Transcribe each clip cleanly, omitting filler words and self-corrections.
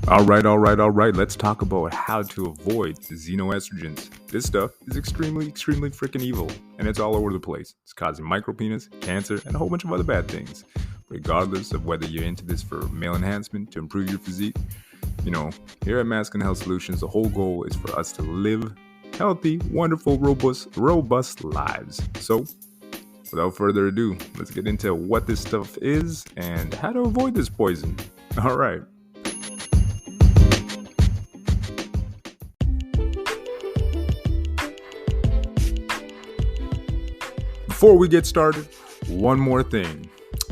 All right. Let's talk about how to avoid xenoestrogens. This stuff is extremely freaking evil, and it's all over the place. It's causing micropenis, cancer, and a whole bunch of other bad things. Regardless of whether you're into this for male enhancement to improve your physique, you know, here at Masculine Health Solutions, the whole goal is for us to live healthy, wonderful, robust lives. So, without further ado, let's get into what this stuff is and how to avoid this poison. All right. Before we get started, one more thing.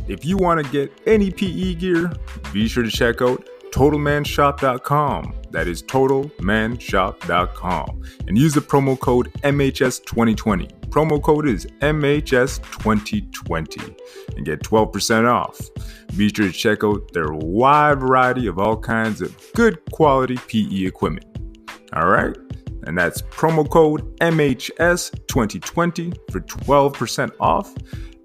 If you want to get any PE gear, be sure to check out TotalManShop.com. That is TotalManShop.com. And use the promo code MHS2020. Promo code is MHS2020 and get 12% off. Be sure to check out their wide variety of all kinds of good quality PE equipment. All right? And that's promo code MHS2020 for 12% off.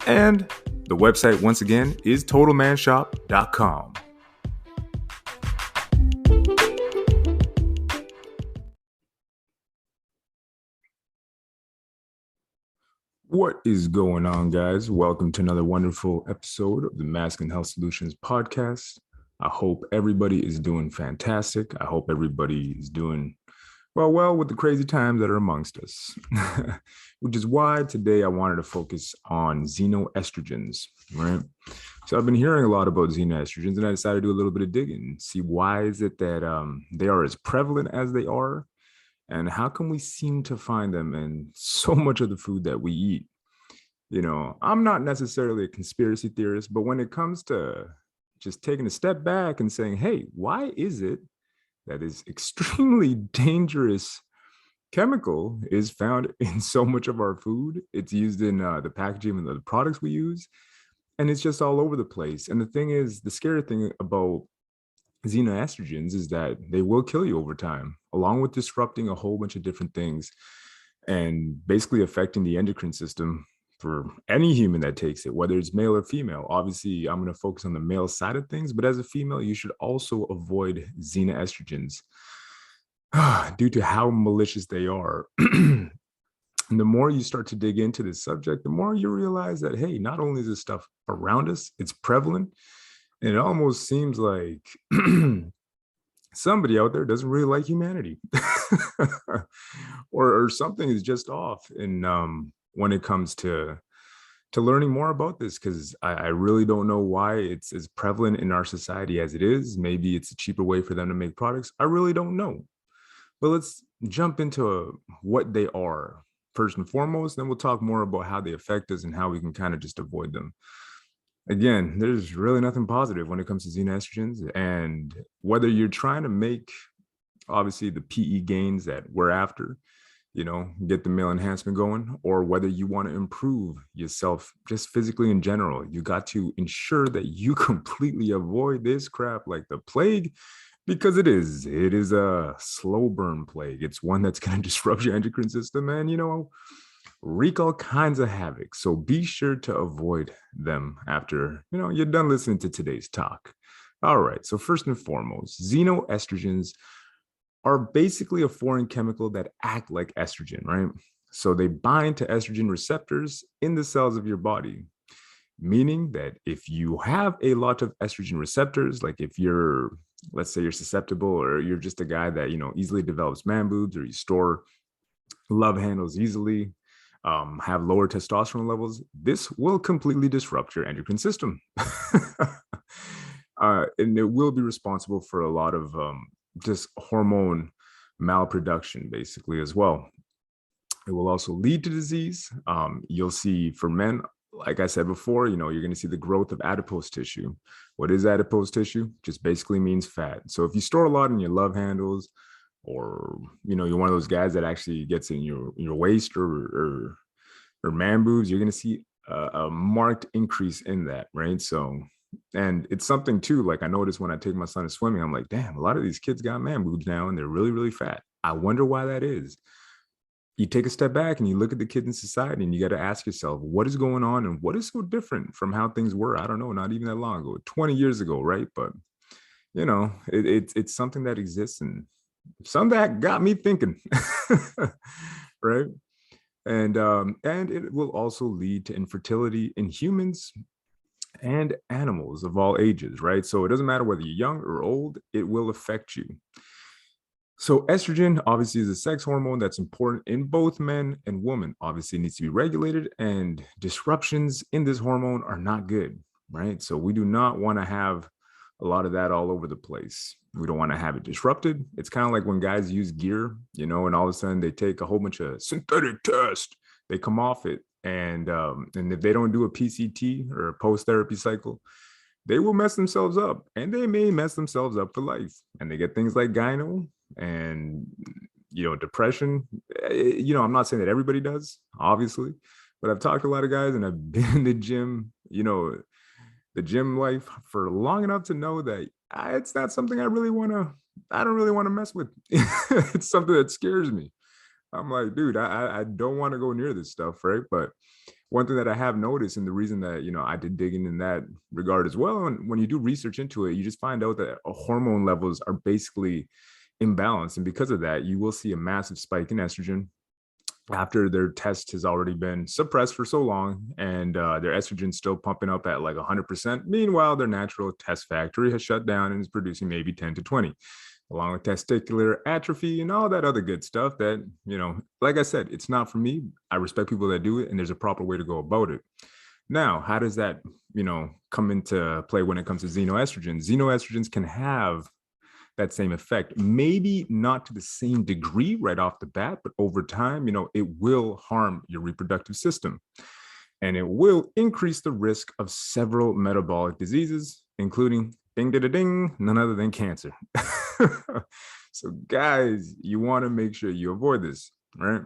And the website, once again, is TotalManShop.com. What is going on, guys? Welcome to another wonderful episode of the Masculine Health Solutions podcast. I hope everybody is doing fantastic. I hope everybody is doing well, with the crazy times that are amongst us, which is why today I wanted to focus on xenoestrogens, right? So I've been hearing a lot about xenoestrogens, and I decided to do a little bit of digging, see why is it that they are as prevalent as they are, and how can we seem to find them in so much of the food that we eat? I'm not necessarily a conspiracy theorist, but when it comes to just taking a step back and saying, hey, why is it that is extremely dangerous chemical is found in so much of our food? It's used in the packaging and the products we use, and it's just all over the place. And the thing is, the scary thing about xenoestrogens is that they will kill you over time, along with disrupting a whole bunch of different things and basically affecting the endocrine system for any human that takes it, whether it's male or female. Obviously, I'm going to focus on the male side of things, but as a female, you should also avoid xenoestrogens due to how malicious they are. And the more you start to dig into this subject, the more you realize that, hey, not only is this stuff around us, it's prevalent. And it almost seems like somebody out there doesn't really like humanity or something is just off. And when it comes to learning more about this, because I really don't know why it's as prevalent in our society as it is. Maybe it's a cheaper way for them to make products. I really don't know. But let's jump into what they are first and foremost. Then we'll talk more about how they affect us and how we can kind of just avoid them. Again, there's really nothing positive when it comes to xenoestrogens. And whether you're trying to make, obviously, the PE gains that we're after, get the male enhancement going, or whether you want to improve yourself just physically in general, you got to ensure that you completely avoid this crap like the plague, because it is a slow burn plague. It's one that's going to disrupt your endocrine system and, wreak all kinds of havoc. So be sure to avoid them after, you're done listening to today's talk. All right. So first and foremost, xenoestrogens are basically a foreign chemical that act like estrogen, right? So they bind to estrogen receptors in the cells of your body, meaning that if you have a lot of estrogen receptors, like if let's say you're susceptible, or you're just a guy that, easily develops man boobs, or you store love handles easily, have lower testosterone levels, this will completely disrupt your endocrine system. And it will be responsible for a lot of just hormone malproduction, basically, as well. It will also lead to disease. You'll see for men, like I said before, you're going to see the growth of adipose tissue. What is adipose tissue? Just basically means fat. So if you store a lot in your love handles, or you're one of those guys that actually gets in your waist or man boobs, you're going to see a marked increase in that, right? So, and it's something too, like I noticed when I take my son to swimming, I'm like, damn, a lot of these kids got man boobs now and they're really, really fat. I wonder why that is. You take a step back and you look at the kids in society, and you got to ask yourself, what is going on and what is so different from how things were? I don't know, not even that long ago, 20 years ago, right? But it's something that exists, and some that got me thinking, right? And it will also lead to infertility in humans and animals of all ages, right? So it doesn't matter whether you're young or old, it will affect you. So estrogen obviously is a sex hormone that's important in both men and women. Obviously, it needs to be regulated, and disruptions in this hormone are not good, right? So we do not want to have a lot of that all over the place. We don't want to have it disrupted. It's kind of like when guys use gear, and all of a sudden they take a whole bunch of synthetic tests, they come off it, and if they don't do a PCT or a post therapy cycle, they will mess themselves up, and they may mess themselves up for life. And they get things like gyno and depression. I'm not saying that everybody does, obviously, but I've talked to a lot of guys, and I've been in the gym, the gym life for long enough to know that it's not something I don't really want to mess with. It's something that scares me. I'm like, dude, I don't want to go near this stuff, right? But one thing that I have noticed, and the reason that I did dig in that regard as well, and when you do research into it, you just find out that hormone levels are basically imbalanced, and because of that, you will see a massive spike in estrogen after their test has already been suppressed for so long, and their estrogen still pumping up at like 100%. Meanwhile, their natural test factory has shut down and is producing maybe 10 to 20, along with testicular atrophy and all that other good stuff that, like I said, it's not for me. I respect people that do it, and there's a proper way to go about it. Now, how does that, come into play when it comes to xenoestrogens? Xenoestrogens can have that same effect, maybe not to the same degree right off the bat, but over time, it will harm your reproductive system, and it will increase the risk of several metabolic diseases, including ding, ding, ding, none other than cancer. So guys, you want to make sure you avoid this, right?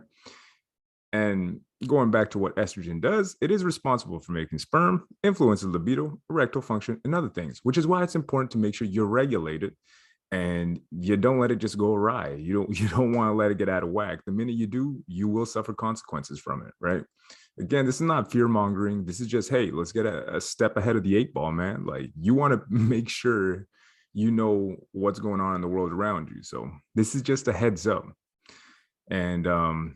And going back to what estrogen does, it is responsible for making sperm, influences libido, erectile function, and other things, which is why it's important to make sure you're regulated and you don't let it just go awry. You don't want to let it get out of whack. The minute you do, you will suffer consequences from it, right? Again, this is not fear mongering. This is just, hey, let's get a step ahead of the 8 ball, man. Like, you want to make sure you know what's going on in the world around you. So this is just a heads up. And the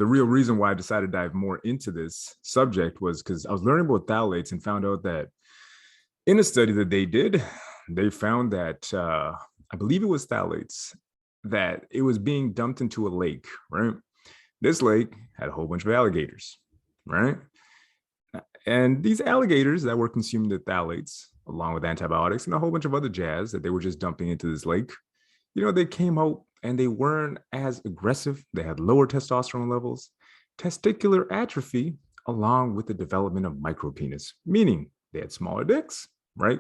real reason why I decided to dive more into this subject was because I was learning about phthalates and found out that in a study that they did, they found that I believe it was phthalates, that it was being dumped into a lake, right? This lake had a whole bunch of alligators, right? And these alligators that were consuming the phthalates, along with antibiotics and a whole bunch of other jazz that they were just dumping into this lake, they came out and they weren't as aggressive. They had lower testosterone levels, testicular atrophy, along with the development of micropenis, meaning they had smaller dicks, right?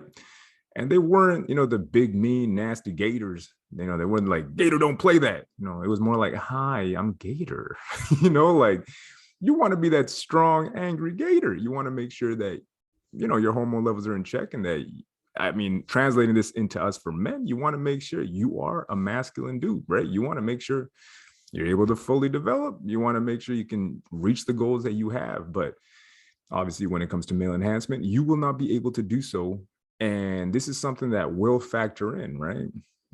And they weren't, the big, mean, nasty gators. They weren't like, Gator, don't play that. It was more like, hi, I'm Gator. Like, you want to be that strong, angry gator. You want to make sure that, your hormone levels are in check, and that, translating this into us for men, you want to make sure you are a masculine dude, right? You want to make sure you're able to fully develop. You want to make sure you can reach the goals that you have. But obviously, when it comes to male enhancement, you will not be able to do so. And this is something that will factor in, right?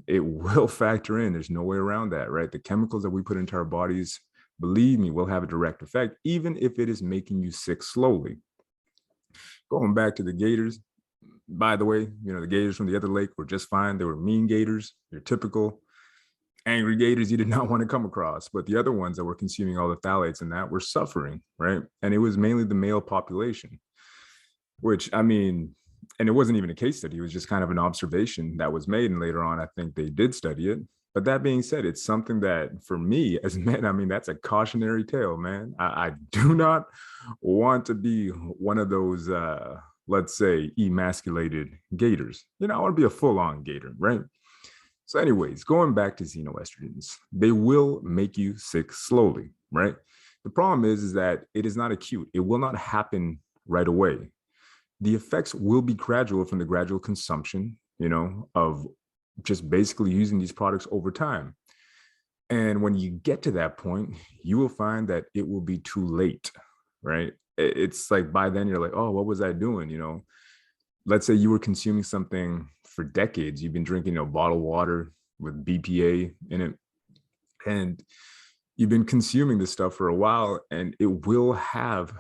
It will factor in. There's no way around that, right? The chemicals that we put into our bodies, believe me, will have a direct effect, even if it is making you sick slowly. Going back to the gators, by the way, the gators from the other lake were just fine. They were mean gators. They're typical angry gators you did not want to come across. But the other ones that were consuming all the phthalates and that were suffering, right? And it was mainly the male population, which, and it wasn't even a case study. It was just kind of an observation that was made. And later on, I think they did study it. But that being said, it's something that for me as men, that's a cautionary tale, man. I do not want to be one of those, let's say, emasculated gators. I want to be a full-on gator, right? So anyways, going back to xenoestrogens, they will make you sick slowly, right? The problem is that it is not acute. It will not happen right away. The effects will be gradual from the gradual consumption, of just basically using these products over time. And when you get to that point, you will find that it will be too late, right? It's like by then you're like, oh, what was I doing? Let's say you were consuming something for decades. You've been drinking, bottled water with BPA in it, and you've been consuming this stuff for a while, and it will have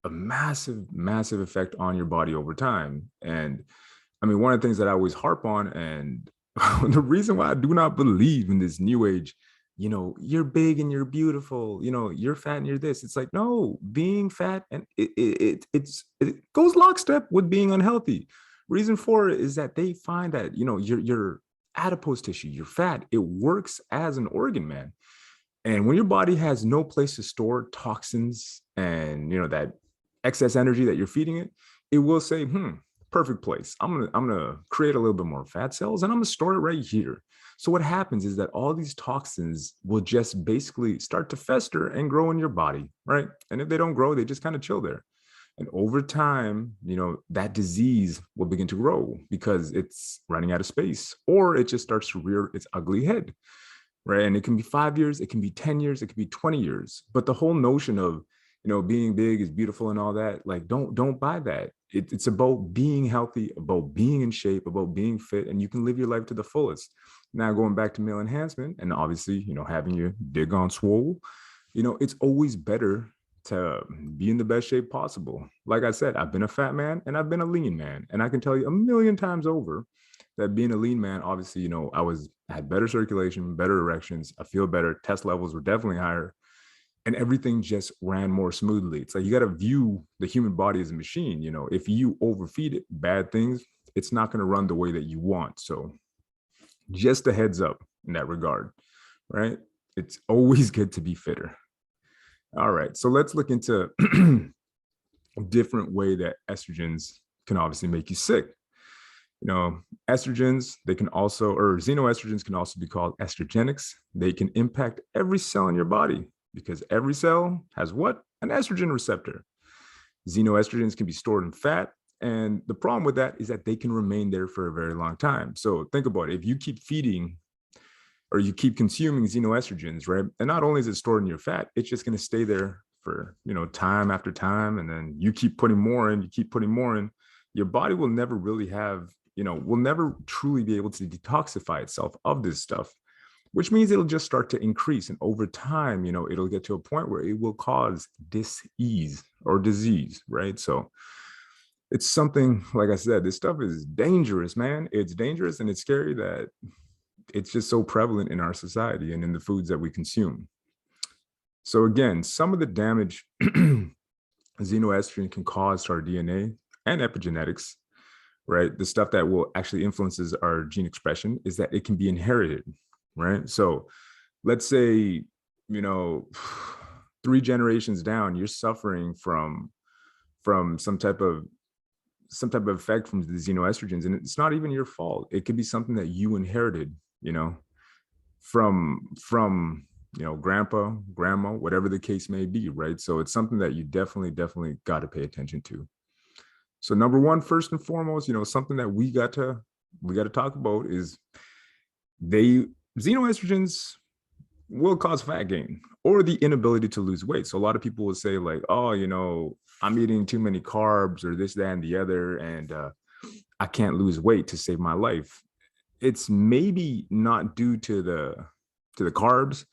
a massive, massive effect on your body over time. And I mean, one of the things that I always harp on, and the reason why I do not believe in this new age, you're big and you're beautiful, you're fat and you're this. It's like, no, being fat and it goes lockstep with being unhealthy. Reason for it is that they find that, your adipose tissue, your fat, it works as an organ, man. And when your body has no place to store toxins and that excess energy that you're feeding it, it will say, perfect place. I'm gonna create a little bit more fat cells and I'm gonna store it right here. So what happens is that all these toxins will just basically start to fester and grow in your body, right? And if they don't grow, they just kind of chill there. And over time, that disease will begin to grow because it's running out of space, or it just starts to rear its ugly head, right? And it can be 5 years, it can be 10 years, it can be 20 years. But the whole notion of, being big is beautiful and all that, like, don't buy that. It's about being healthy, about being in shape, about being fit, and you can live your life to the fullest. Now, going back to meal enhancement, and obviously, having your dig on swole, it's always better to be in the best shape possible. Like I said, I've been a fat man and I've been a lean man. And I can tell you a million times over that being a lean man, obviously, I had better circulation, better erections. I feel better. Test levels were definitely higher. And everything just ran more smoothly. It's like you got to view the human body as a machine. If you overfeed it bad things, it's not going to run the way that you want. So just a heads up in that regard, right? It's always good to be fitter. All right, so let's look into a different way that estrogens can obviously make you sick. Estrogens, they can also, or xenoestrogens can also be called estrogenics. They can impact every cell in your body because every cell has what? An estrogen receptor. Xenoestrogens can be stored in fat. And the problem with that is that they can remain there for a very long time. So think about it. If you keep feeding or you keep consuming xenoestrogens, right? And not only is it stored in your fat, it's just going to stay there for, time after time. And then you keep putting more in, you keep putting more in. Your body will never really have, will never truly be able to detoxify itself of this stuff, which means it'll just start to increase. And over time, it'll get to a point where it will cause dis-ease or disease, right? So it's something, like I said, this stuff is dangerous, man. It's dangerous and it's scary that it's just so prevalent in our society and in the foods that we consume. So again, some of the damage xenoestrogen can cause to our DNA and epigenetics, right? The stuff that will actually influences our gene expression is that it can be inherited, right? So let's say, 3 generations down, you're suffering from some type of effect from the xenoestrogens, and it's not even your fault. It could be something that you inherited, from grandpa, grandma, whatever the case may be, right? So it's something that you definitely got to pay attention to. So number one, first and foremost, something that we got to talk about is xenoestrogens will cause fat gain or the inability to lose weight. So a lot of people will say like, oh, I'm eating too many carbs or this, that, and the other, and I can't lose weight to save my life. It's maybe not due to the carbs.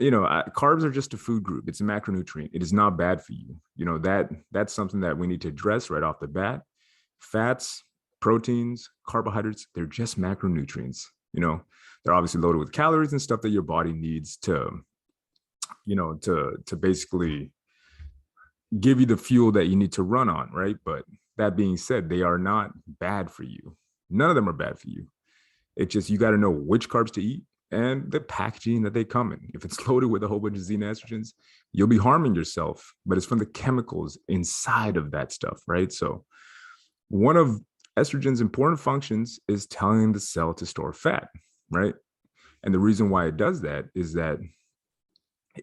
Carbs are just a food group. It's a macronutrient. It is not bad for you. That's something that we need to address right off the bat. Fats, proteins, carbohydrates, they're just macronutrients. They're obviously loaded with calories and stuff that your body needs to basically give you the fuel that you need to run on, right? But that being said, they are not bad for you. None of them are bad for you. It's just you got to know which carbs to eat and the packaging that they come in. If it's loaded with a whole bunch of xenoestrogens, you'll be harming yourself, but it's from the chemicals inside of that stuff, right? So one of estrogen's important functions is telling the cell to store fat, right? And the reason why it does that is that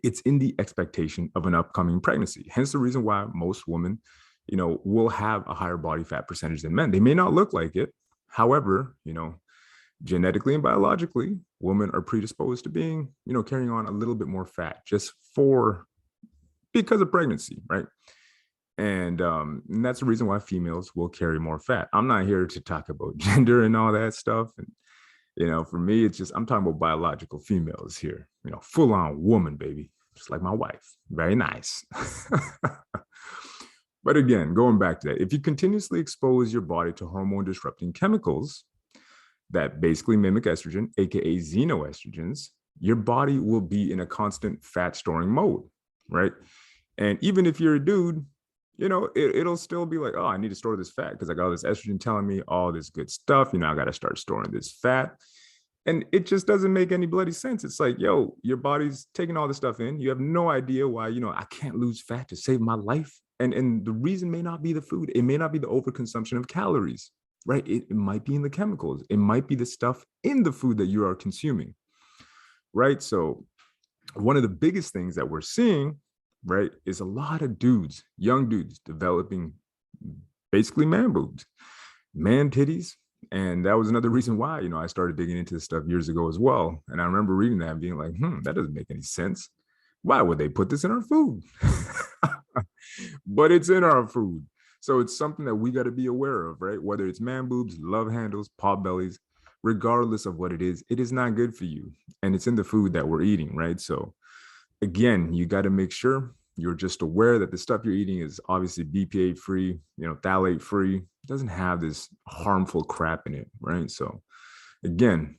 it's in the expectation of an upcoming pregnancy. Hence the reason why most women, will have a higher body fat percentage than men. They may not look like it. However, genetically and biologically, women are predisposed to being, carrying on a little bit more fat just because of pregnancy, right? And that's the reason why females will carry more fat. I'm not here to talk about gender and all that stuff. And, for me, it's just, I'm talking about biological females here, full on woman, baby, just like my wife. Very nice. But again, going back to that, if you continuously expose your body to hormone disrupting chemicals that basically mimic estrogen, AKA xenoestrogens, your body will be in a constant fat storing mode, right? And even if you're a dude, it'll still be like, oh, I need to store this fat because I got all this estrogen telling me all this good stuff. I got to start storing this fat. And it just doesn't make any bloody sense. It's like, yo, your body's taking all this stuff in. You have no idea why, I can't lose fat to save my life. And the reason may not be the food. It may not be the overconsumption of calories, right? It might be in the chemicals. It might be the stuff in the food that you are consuming, right? So one of the biggest things that we're seeing, right, is a lot of dudes, young dudes, developing basically man boobs, man titties. And that was another reason why, I started digging into this stuff years ago as well. And I remember reading that and being like, that doesn't make any sense. Why would they put this in our food? But it's in our food. So it's something that we got to be aware of, right? Whether it's man boobs, love handles, pot bellies, regardless of what it is not good for you. And it's in the food that we're eating, right? So again, you got to make sure you're just aware that the stuff you're eating is obviously BPA free, phthalate free. It doesn't have this harmful crap in it, right? So again,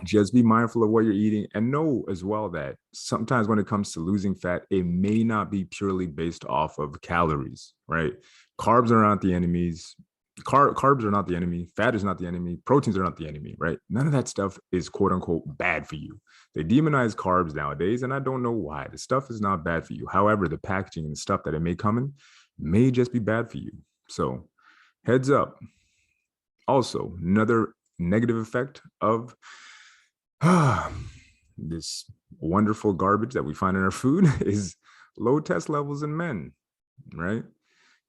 just be mindful of what you're eating and know as well that sometimes when it comes to losing fat, it may not be purely based off of calories, right? Carbs are not the enemies. Carbs are not the enemy. Fat is not the enemy. Proteins are not the enemy, right? None of that stuff is quote unquote bad for you. They demonize carbs nowadays, and I don't know why. The stuff is not bad for you. However, the packaging and stuff that it may come in may just be bad for you. So heads up. Also, another negative effect of this wonderful garbage that we find in our food is low test levels in men, right?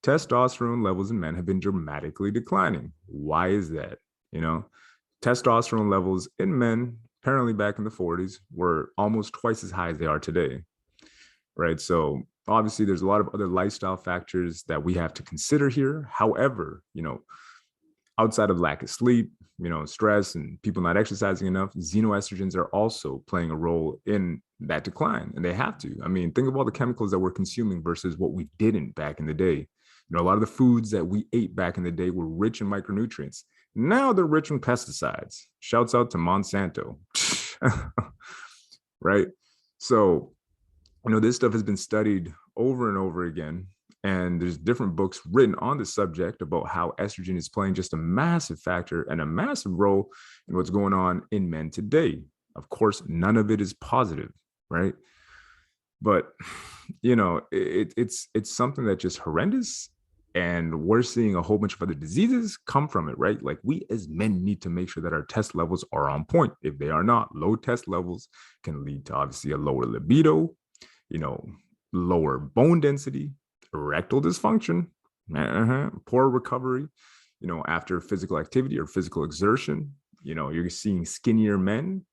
Testosterone levels in men have been dramatically declining. Why is that? Testosterone levels in men, apparently back in the 40s, were almost twice as high as they are today, right? So obviously there's a lot of other lifestyle factors that we have to consider here. However, outside of lack of sleep, stress and people not exercising enough, xenoestrogens are also playing a role in that decline. And they have to. I mean, think of all the chemicals that we're consuming versus what we didn't back in the day. A lot of the foods that we ate back in the day were rich in micronutrients. Now they're rich in pesticides. Shouts out to Monsanto. Right? So, this stuff has been studied over and over again. And there's different books written on the subject about how estrogen is playing just a massive factor and a massive role in what's going on in men today. Of course, none of it is positive, right? But, it's something that's just horrendous. And we're seeing a whole bunch of other diseases come from it, right? Like we as men need to make sure that our test levels are on point. If they are not, low test levels can lead to obviously a lower libido, lower bone density, erectile dysfunction, poor recovery, after physical activity or physical exertion. You're seeing skinnier men.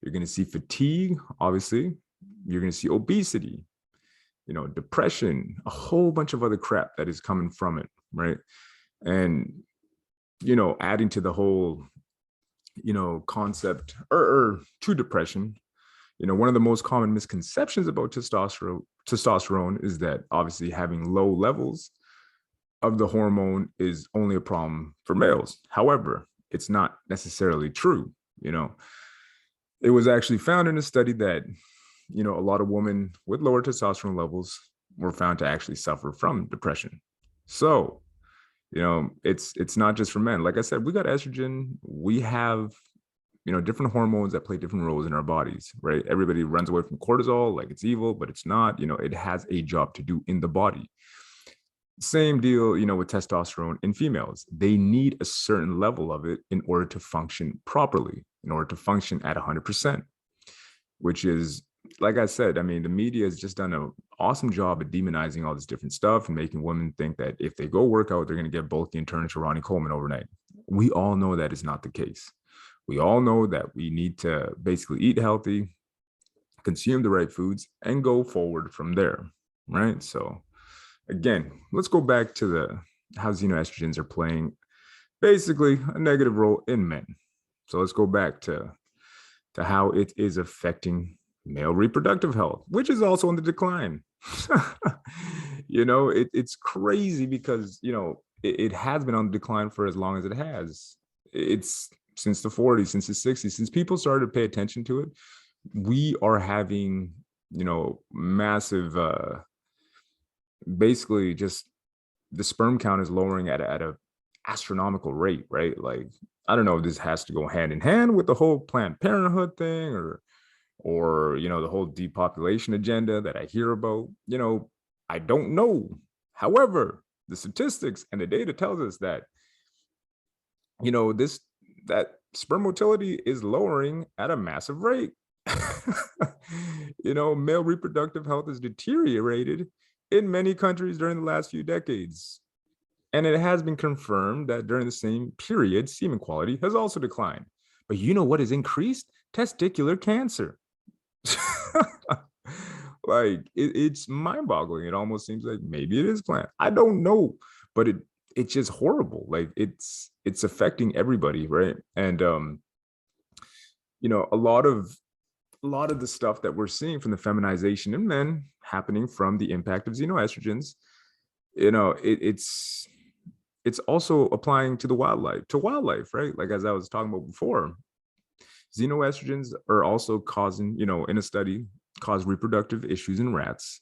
You're going to see fatigue, obviously. You're going to see obesity, depression, a whole bunch of other crap that is coming from it, right? And, adding to the whole, concept or to depression, one of the most common misconceptions about testosterone is that obviously having low levels of the hormone is only a problem for males. However, it's not necessarily true. It was actually found in a study that, a lot of women with lower testosterone levels were found to actually suffer from depression. So, it's not just for men. Like I said, we got estrogen. We have different hormones that play different roles in our bodies, right? Everybody runs away from cortisol like it's evil, but it's not. It has a job to do in the body. Same deal, with testosterone in females. They need a certain level of it in order to function properly, in order to function at 100%, which is, like I said, I mean, the media has just done an awesome job at demonizing all this different stuff and making women think that if they go work out, they're going to get bulky and turn into Ronnie Coleman overnight. We all know that is not the case. We all know that we need to basically eat healthy, consume the right foods, and go forward from there, right? So again, let's go back to the how xenoestrogens are playing basically a negative role in men. So let's go back to how it is affecting male reproductive health, which is also on the decline. It's crazy because it has been on the decline for as long as it has. It's since the 40s, since the 60s, since people started to pay attention to it, we are having massive basically just the sperm count is lowering at a astronomical rate, right? Like, I don't know if this has to go hand in hand with the whole Planned Parenthood thing, or the whole depopulation agenda that I hear about. I don't know. However, the statistics and the data tells us that this that sperm motility is lowering at a massive rate. Male reproductive health has deteriorated in many countries during the last few decades. And it has been confirmed that during the same period, semen quality has also declined. But you know what has increased? Testicular cancer. Like it's mind-boggling. It almost seems like maybe it is planned. I don't know, but it's just horrible. Like it's affecting everybody, right? And a lot of the stuff that we're seeing from the feminization in men happening from the impact of xenoestrogens, it's also applying to wildlife, right? Like as I was talking about before, xenoestrogens are also causing, in a study, cause reproductive issues in rats.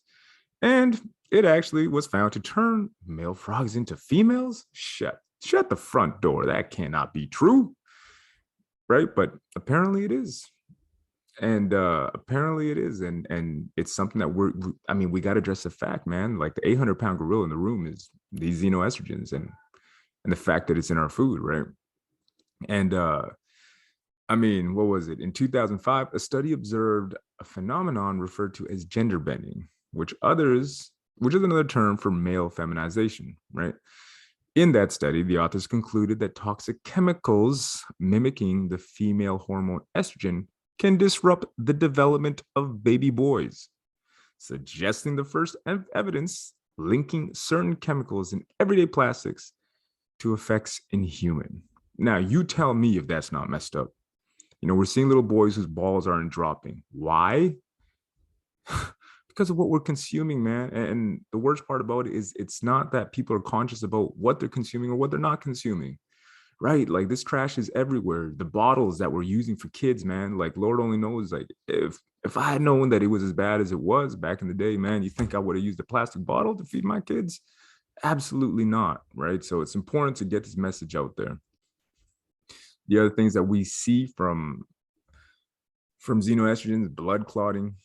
And it actually was found to turn male frogs into females. Shut the front door. That cannot be true, right? But apparently it is. And apparently it is. And it's something that we got to address the fact, man. Like the 800-pound gorilla in the room is these xenoestrogens and the fact that it's in our food, right? And what was it? In 2005, a study observed a phenomenon referred to as gender bending, which is another term for male feminization, right? In that study, the authors concluded that toxic chemicals mimicking the female hormone estrogen can disrupt the development of baby boys, suggesting the first evidence linking certain chemicals in everyday plastics to effects in human. Now, you tell me if that's not messed up. We're seeing little boys whose balls aren't dropping. Why? Because of what we're consuming, man. And the worst part about it is it's not that people are conscious about what they're consuming or what they're not consuming, right? Like this trash is everywhere. The bottles that we're using for kids, man, like Lord only knows, like if I had known that it was as bad as it was back in the day, man, you think I would have used a plastic bottle to feed my kids? Absolutely not, right? So it's important to get this message out there. The other things that we see from xenoestrogens, blood clotting,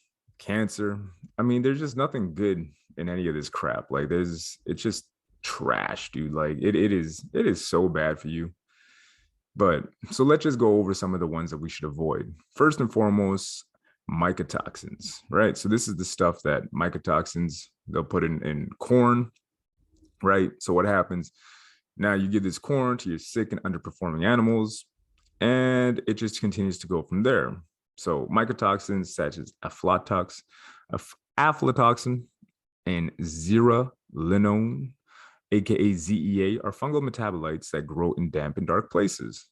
cancer. There's just nothing good in any of this crap. Like it's just trash, dude. Like it is so bad for you. But so let's just go over some of the ones that we should avoid. First and foremost, mycotoxins, right? So this is the stuff that mycotoxins they'll put in corn, right? So what happens? Now you give this corn to your sick and underperforming animals, and it just continues to go from there. So mycotoxins such as aflatoxin, and zearalenone, aka ZEA, are fungal metabolites that grow in damp and dark places,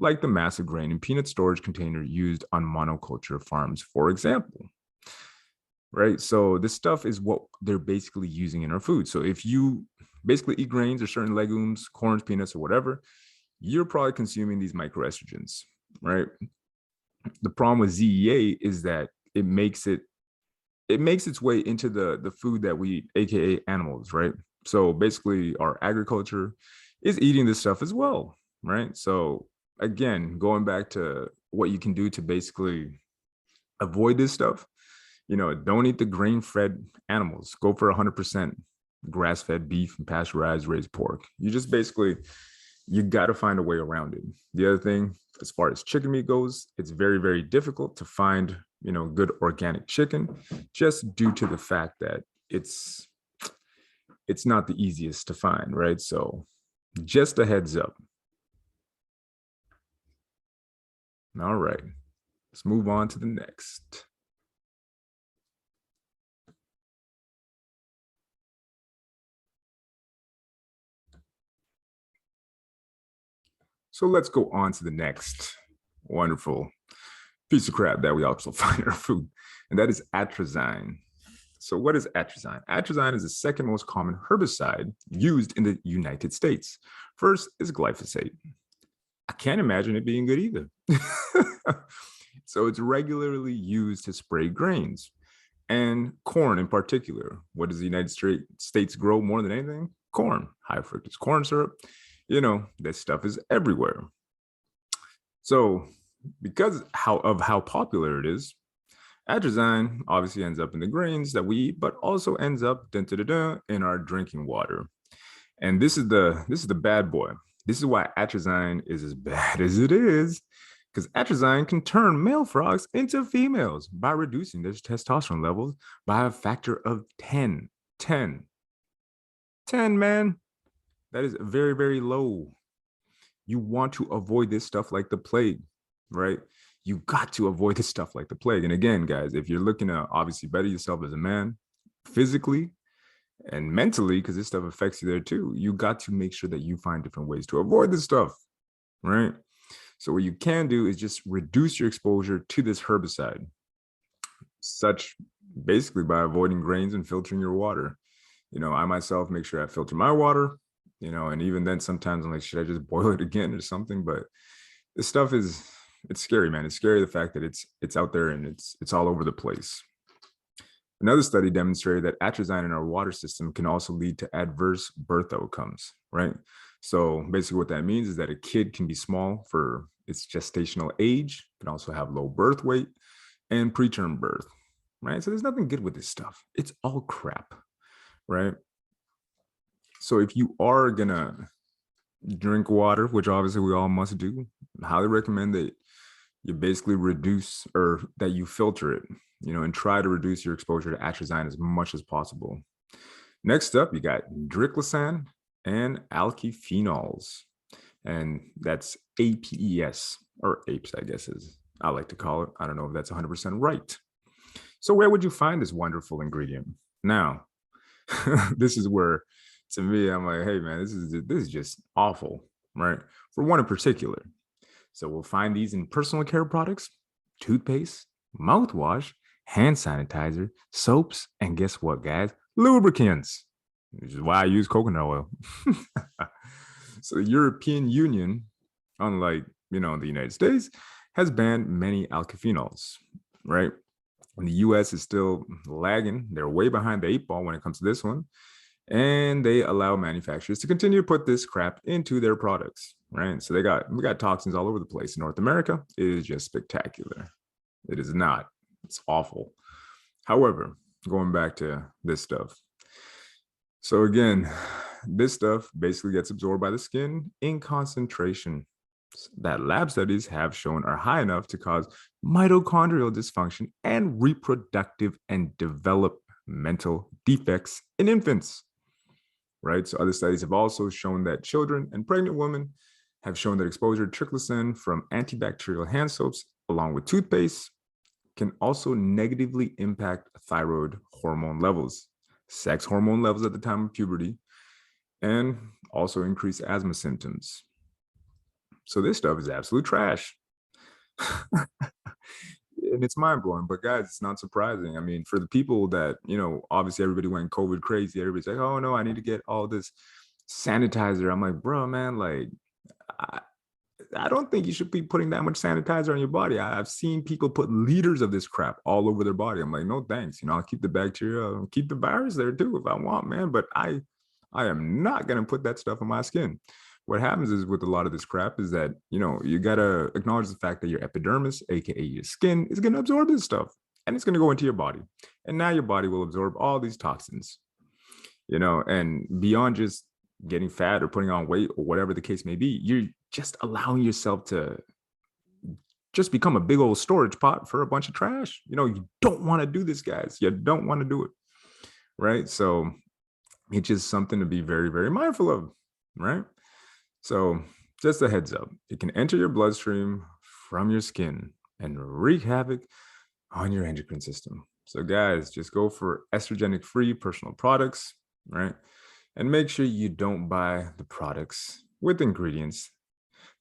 like the massive grain and peanut storage container used on monoculture farms, for example. Right? So this stuff is what they're basically using in our food. So if you basically eat grains or certain legumes, corns, peanuts, or whatever, you're probably consuming these microestrogens, right? The problem with ZEA is that it makes its way into the food that we eat, aka animals, right? So basically our agriculture is eating this stuff as well, right? So again, going back to what you can do to basically avoid this stuff, don't eat the grain-fed animals. Go for 100% grass-fed beef and pasteurized raised pork. You got to find a way around it. The other thing, as far as chicken meat goes, it's very, very difficult to find, good organic chicken, just due to the fact that it's not the easiest to find, right? So just a heads up. All right, let's move on to the next. So let's go on to the next wonderful piece of crap that we also find in our food, and that is atrazine. So what is atrazine? Atrazine is the second most common herbicide used in the United States. First is glyphosate. I can't imagine it being good either. So it's regularly used to spray grains and corn in particular. What does the United States grow more than anything? Corn, high fructose corn syrup. This stuff is everywhere. So because of how popular it is, atrazine obviously ends up in the grains that we eat, but also ends up in our drinking water. And this is the bad boy. This is why atrazine is as bad as it is, because atrazine can turn male frogs into females by reducing their testosterone levels by a factor of 10. 10, man. That is very, very low. You want to avoid this stuff like the plague, right? You got to avoid this stuff like the plague. And again, guys, if you're looking to obviously better yourself as a man, physically and mentally, because this stuff affects you there too, you got to make sure that you find different ways to avoid this stuff, right? So what you can do is just reduce your exposure to this herbicide, such basically by avoiding grains and filtering your water. I myself make sure I filter my water, and even then sometimes I'm like, should I just boil it again or something? But this stuff it's scary, man. It's scary, the fact that it's out there and it's all over the place. Another study demonstrated that atrazine in our water system can also lead to adverse birth outcomes, right? So basically what that means is that a kid can be small for its gestational age, can also have low birth weight and preterm birth, right? So there's nothing good with this stuff. It's all crap, right? So if you are gonna drink water, which obviously we all must do, I highly recommend that you basically reduce, or that you filter it, and try to reduce your exposure to atrazine as much as possible. Next up, you got triclosan and alkyphenols, and that's APES, or APES, I guess, as I like to call it. I don't know if that's 100% right. So where would you find this wonderful ingredient? Now, this is where, to me, I'm like, hey man, this is just awful, right? For one in particular. So we'll find these in personal care products, toothpaste, mouthwash, hand sanitizer, soaps, and guess what, guys? Lubricants, which is why I use coconut oil. So the European Union, unlike, the United States, has banned many alkyphenols, right? And the US is still lagging. They're way behind the 8 ball when it comes to this one. And they allow manufacturers to continue to put this crap into their products, right? So we got toxins all over the place. In North America, it is just spectacular. It is not. It's awful. However, going back to this stuff. So again, this stuff basically gets absorbed by the skin in concentration that lab studies have shown are high enough to cause mitochondrial dysfunction and reproductive and developmental defects in infants, right? So other studies have also shown that children and pregnant women have shown that exposure to triclosan from antibacterial hand soaps along with toothpaste can also negatively impact thyroid hormone levels, sex hormone levels at the time of puberty, and also increase asthma symptoms. So this stuff is absolute trash. And it's mind-blowing, but guys, it's not surprising. I mean, for the people that, obviously everybody went COVID crazy. Everybody's like, oh no, I need to get all this sanitizer. I'm like, bro, man, like, I don't think you should be putting that much sanitizer on your body. I've seen people put liters of this crap all over their body. I'm like, no thanks. I'll keep the bacteria, I'll keep the virus there too if I want, man. But I am not going to put that stuff on my skin. What happens is with a lot of this crap is that, you got to acknowledge the fact that your epidermis, AKA your skin, is going to absorb this stuff and it's going to go into your body. And now your body will absorb all these toxins, and beyond just getting fat or putting on weight or whatever the case may be, you're just allowing yourself to just become a big old storage pot for a bunch of trash. You don't want to do this, guys. You don't want to do it, right? So it's just something to be very, very mindful of, right? So just a heads up, it can enter your bloodstream from your skin and wreak havoc on your endocrine system. So guys, just go for estrogenic-free personal products, right? And make sure you don't buy the products with ingredients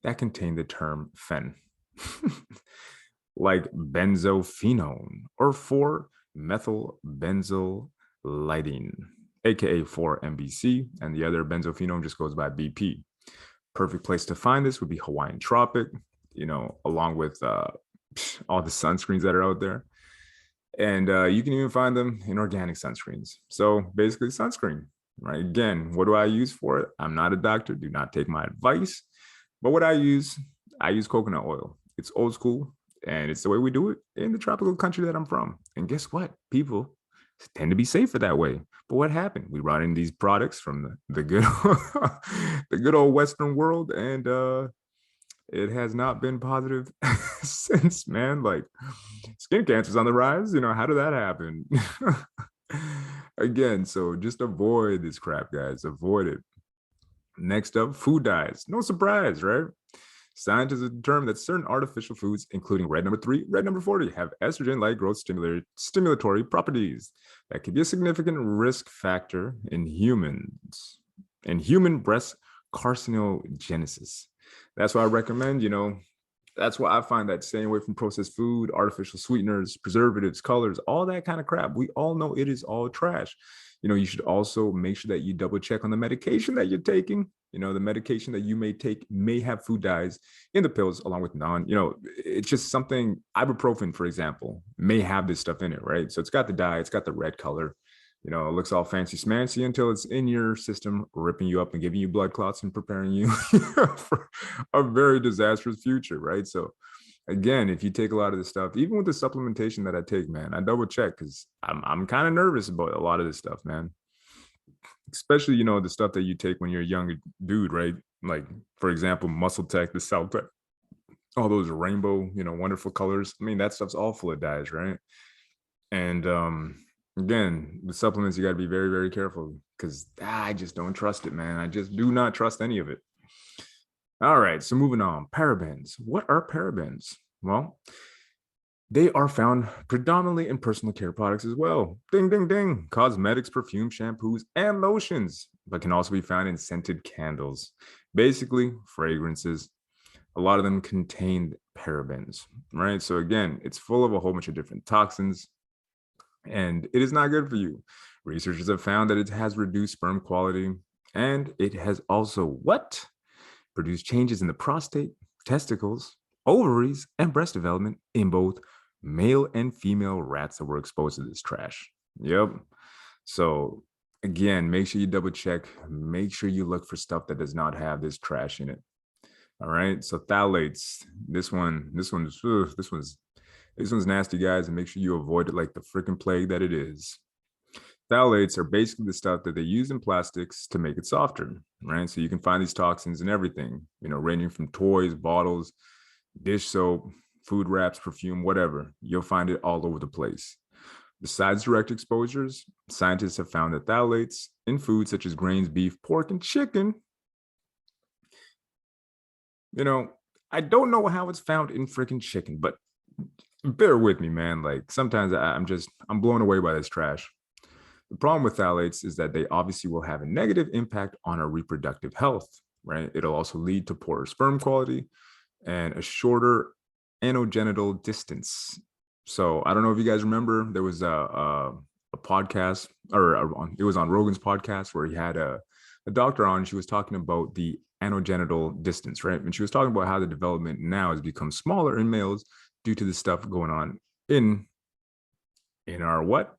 that contain the term fen, like benzophenone or 4-methylbenzolidine, aka 4-MBC, and the other benzophenone just goes by BP. Perfect place to find this would be Hawaiian tropic, along with all the sunscreens that are out there. And you can even find them in organic sunscreens. So basically, sunscreen, right? Again, what do I use for it? I'm not a doctor. Do not take my advice. But what I use coconut oil. It's old school, and it's the way we do it in the tropical country that I'm from. And guess what? People tend to be safer that way. But what happened? We brought in these products from the good the good old Western world, and it has not been positive since, man. Like, skin cancer's on the rise. How did that happen? Again, so just avoid this crap, guys. Avoid it. Next up, food dyes. No surprise, right? Scientists have determined that certain artificial foods, including red number 3, red number 40, have estrogen-like growth stimulatory properties that could be a significant risk factor in humans, in human breast carcinogenesis. That's why I recommend, that's why I find that staying away from processed food, artificial sweeteners, preservatives, colors, all that kind of crap. We all know it is all trash. You should also make sure that you double check on the medication that you're taking. The medication that you may take may have food dyes in the pills, along with it's just something. Ibuprofen, for example, may have this stuff in it, right? So it's got the dye, it's got the red color. It looks all fancy smancy until it's in your system, ripping you up and giving you blood clots and preparing you for a very disastrous future, right? So again, if you take a lot of this stuff, even with the supplementation that I take, man, I double check because I'm kind of nervous about a lot of this stuff, man. Especially, the stuff that you take when you're a young dude, right? Like, for example, Muscle Tech, the Cell Tech, all those rainbow, wonderful colors. I mean, that stuff's all full of dyes, right? And again, the supplements, you got to be very, very careful because I just don't trust it, man. I just do not trust any of it. All right, so moving on. Parabens. What are parabens? Well, they are found predominantly in personal care products as well. Ding, ding, ding. Cosmetics, perfume, shampoos, and lotions, but can also be found in scented candles. Basically, fragrances. A lot of them contain parabens, right? So again, it's full of a whole bunch of different toxins, and it is not good for you. Researchers have found that it has reduced sperm quality, and it has also what? Produced changes in the prostate, testicles, ovaries, and breast development in both male and female rats that were exposed to this trash. Yep. So again, make sure you double check. Make sure you look for stuff that does not have this trash in it. All right. So phthalates. This one's nasty, guys, and make sure you avoid it like the freaking plague that it is. Phthalates are basically the stuff that they use in plastics to make it softer, right? So you can find these toxins in everything, ranging from toys, bottles, dish soap, food wraps, perfume, whatever. You'll find it all over the place. Besides direct exposures, scientists have found that phthalates in foods such as grains, beef, pork, and chicken, I don't know how it's found in freaking chicken, but bear with me, man. Like, sometimes I'm blown away by this trash. The problem with phthalates is that they obviously will have a negative impact on our reproductive health, right? It'll also lead to poorer sperm quality and a shorter anogenital distance. So I don't know if you guys remember, there was a podcast, it was on Rogan's podcast where he had a doctor on. She was talking about the anogenital distance, right? And she was talking about how the development now has become smaller in males due to the stuff going on in our what?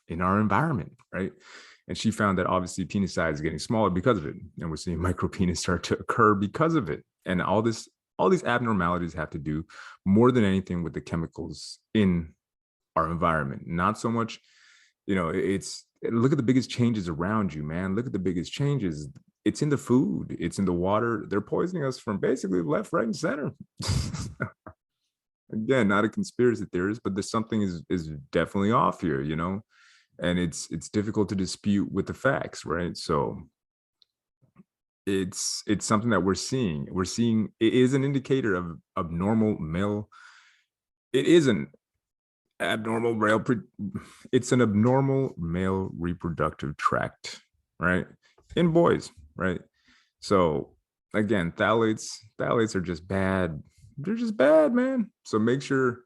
In our environment, right? And she found that obviously penis size is getting smaller because of it. And we're seeing micropenis start to occur because of it. And all these abnormalities have to do more than anything with the chemicals in our environment. Not so much, it's look at the biggest changes around you, man. Look at the biggest changes. It's in the food, it's in the water. They're poisoning us from basically left, right, and center. Again, not a conspiracy theorist, but there's something is definitely off here, and it's difficult to dispute with the facts, right? So it's something that we're seeing. It is an indicator of abnormal male. It isn't abnormal male. It's an abnormal male reproductive tract, right? In boys, right? So again, phthalates are just bad. They're just bad, man. So make sure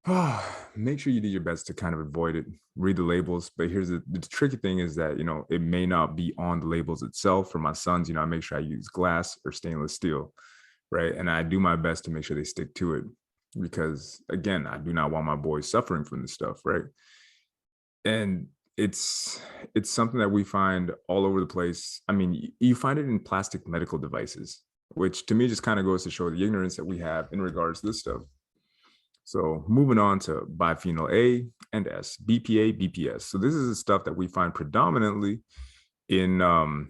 you do your best to kind of avoid it. Read the labels, but here's the tricky thing is that it may not be on the labels itself. For my sons, I make sure I use glass or stainless steel, right? And I do my best to make sure they stick to it because, again, I do not want my boys suffering from this stuff, right? And it's something that we find all over the place. I mean, you find it in plastic medical devices, which to me just kind of goes to show the ignorance that we have in regards to this stuff. So moving on to bisphenol A and S, BPA, BPS. So this is the stuff that we find predominantly in the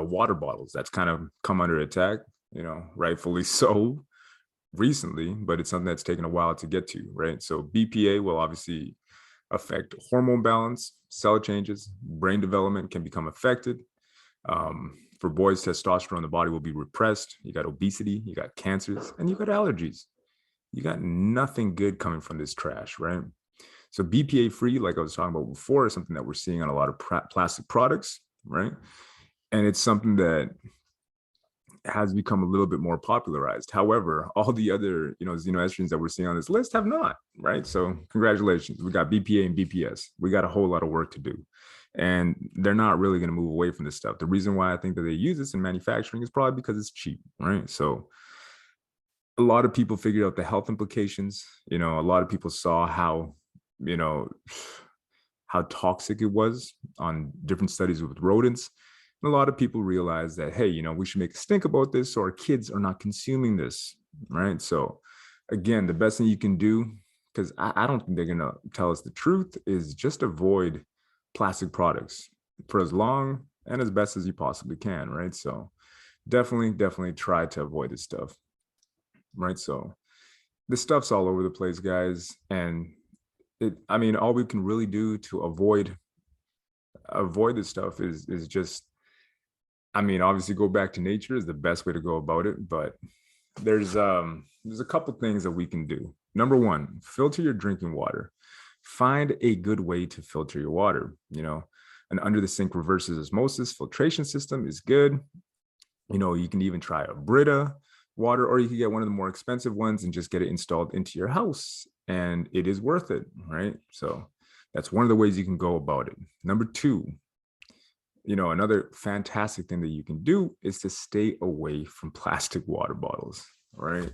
water bottles. That's kind of come under attack, rightfully so recently, but it's something that's taken a while to get to, right? So BPA will obviously affect hormone balance, cell changes, brain development can become affected. For boys, testosterone in the body will be repressed. You got obesity, you got cancers, and you got allergies. You got nothing good coming from this trash, right? So BPA free, like I was talking about before, is something that we're seeing on a lot of plastic products, right? And it's something that has become a little bit more popularized. However, all the other, xenoestrogens that we're seeing on this list have not, right? So congratulations, we got BPA and BPS. We got a whole lot of work to do. And they're not really going to move away from this stuff. The reason why I think that they use this in manufacturing is probably because it's cheap, right? So a lot of people figured out the health implications. A lot of people saw how, you know, how toxic it was on different studies with rodents. And a lot of people realized that, hey, we should make a stink about this so our kids are not consuming this, right? So again, the best thing you can do, because I don't think they're going to tell us the truth, is just avoid plastic products for as long and as best as you possibly can, right? So definitely try to avoid this stuff, right? So this stuff's all over the place, guys. And all we can really do to avoid this stuff is just, obviously go back to nature is the best way to go about it. But there's a couple things that we can do. Number one, filter your drinking water. Find a good way to filter your water. An under the sink reverses osmosis filtration system is good. You can even try a Brita water, or you can get one of the more expensive ones and just get it installed into your house, and it is worth it, right? So that's one of the ways you can go about it. Number two, another fantastic thing that you can do is to stay away from plastic water bottles, right?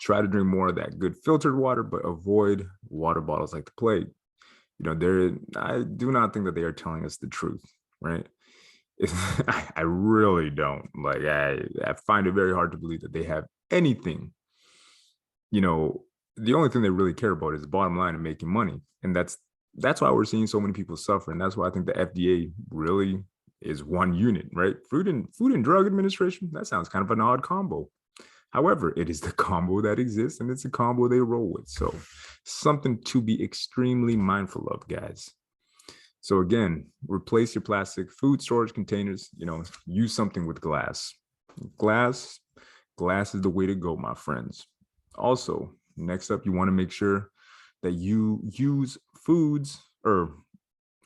Try to drink more of that good filtered water, but avoid water bottles like the plague. I do not think that they are telling us the truth, right? I really don't. Like, I find it very hard to believe that they have anything. The only thing they really care about is the bottom line and making money. And that's why we're seeing so many people suffer. And that's why I think the FDA really is one unit, right? Food and Drug Administration, that sounds kind of an odd combo. However, it is the combo that exists, and it's a combo they roll with. So something to be extremely mindful of, guys. So again, replace your plastic food storage containers, use something with glass. Glass is the way to go, my friends. Also, next up, you want to make sure that you use foods or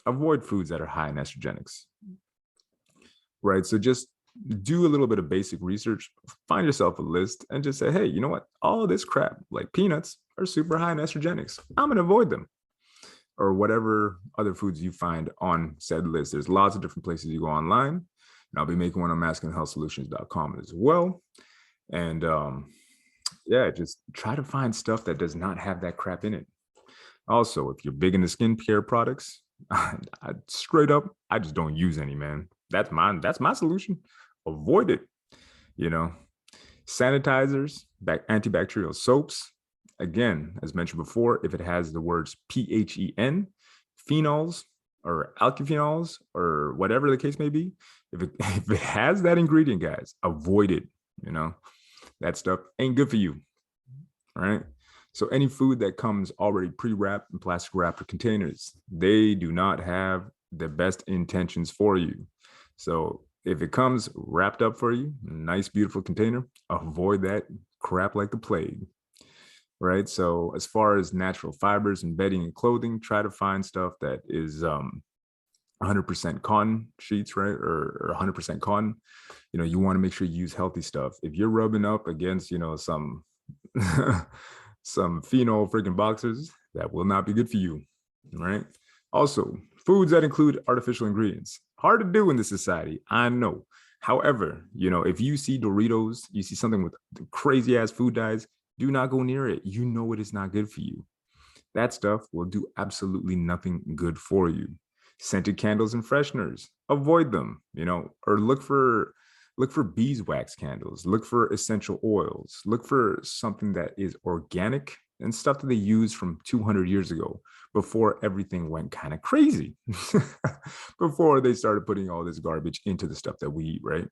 avoid foods that are high in estrogenics, right? So just do a little bit of basic research, find yourself a list, and just say, hey, you know what? All this crap, like peanuts, are super high in estrogenics. I'm going to avoid them. Or whatever other foods you find on said list. There's lots of different places you go online. And I'll be making one on masculinehealthsolutions.com as well. And just try to find stuff that does not have that crap in it. Also, if you're big into skincare products, straight up, I just don't use any, man. That's my solution. Avoid it. Sanitizers, antibacterial soaps. Again, as mentioned before, if it has the words PHEN, phenols, or alkyphenols, or whatever the case may be, if it has that ingredient, guys, avoid it. That stuff ain't good for you, right? So any food that comes already pre-wrapped in plastic wrapper containers, they do not have the best intentions for you. So if it comes wrapped up for you, nice, beautiful container, avoid that crap like the plague. Right. So as far as natural fibers and bedding and clothing, try to find stuff that is 100% cotton sheets, right? Or 100% cotton. You want to make sure you use healthy stuff. If you're rubbing up against, some some phenol freaking boxers, that will not be good for you, right? Also, foods that include artificial ingredients. Hard to do in this society, I know. However, if you see Doritos, you see something with crazy ass food dyes, do not go near it. You know it is not good for you. That stuff will do absolutely nothing good for you. Scented candles and fresheners, avoid them, or look for beeswax candles, look for essential oils, look for something that is organic and stuff that they used from 200 years ago before everything went kind of crazy. Before they started putting all this garbage into the stuff that we eat, right?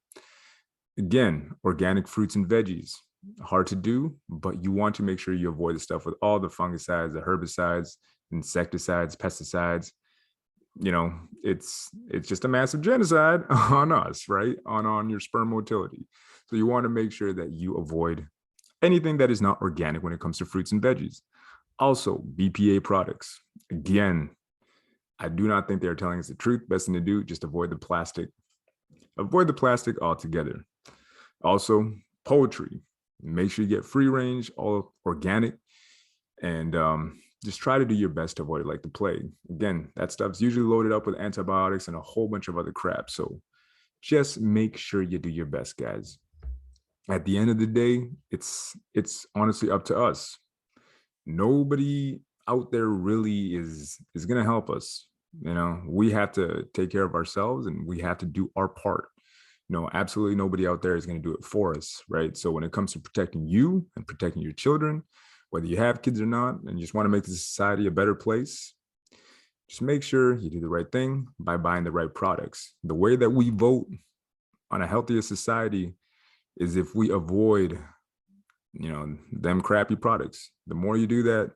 Again, organic fruits and veggies, hard to do, but you want to make sure you avoid the stuff with all the fungicides, the herbicides, insecticides, pesticides. It's just a massive genocide on us, right? On your sperm motility. So you want to make sure that you avoid anything that is not organic when it comes to fruits and veggies. Also, BPA products. Again, I do not think they're telling us the truth. Best thing to do, just avoid the plastic. Avoid the plastic altogether. Also, poultry. Make sure you get free range, all organic, and just try to do your best to avoid it like the plague. Again, that stuff's usually loaded up with antibiotics and a whole bunch of other crap. So just make sure you do your best, guys. At the end of the day, it's honestly up to us. Nobody out there really is going to help us. We have to take care of ourselves and we have to do our part. Absolutely nobody out there is going to do it for us, right? So when it comes to protecting you and protecting your children, whether you have kids or not, and you just want to make the society a better place, just make sure you do the right thing by buying the right products. The way that we vote on a healthier society is if we avoid, them crappy products. The more you do that,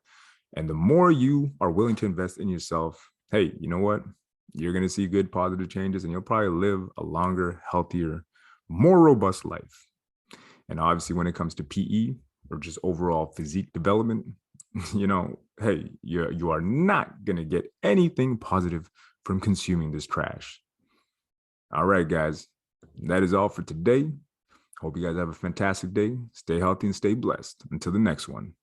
and the more you are willing to invest in yourself, hey, you know what? You're going to see good positive changes and you'll probably live a longer, healthier, more robust life. And obviously when it comes to PE or just overall physique development, hey, you are not going to get anything positive from consuming this trash. All right, guys, that is all for today. Hope you guys have a fantastic day. Stay healthy and stay blessed. Until the next one.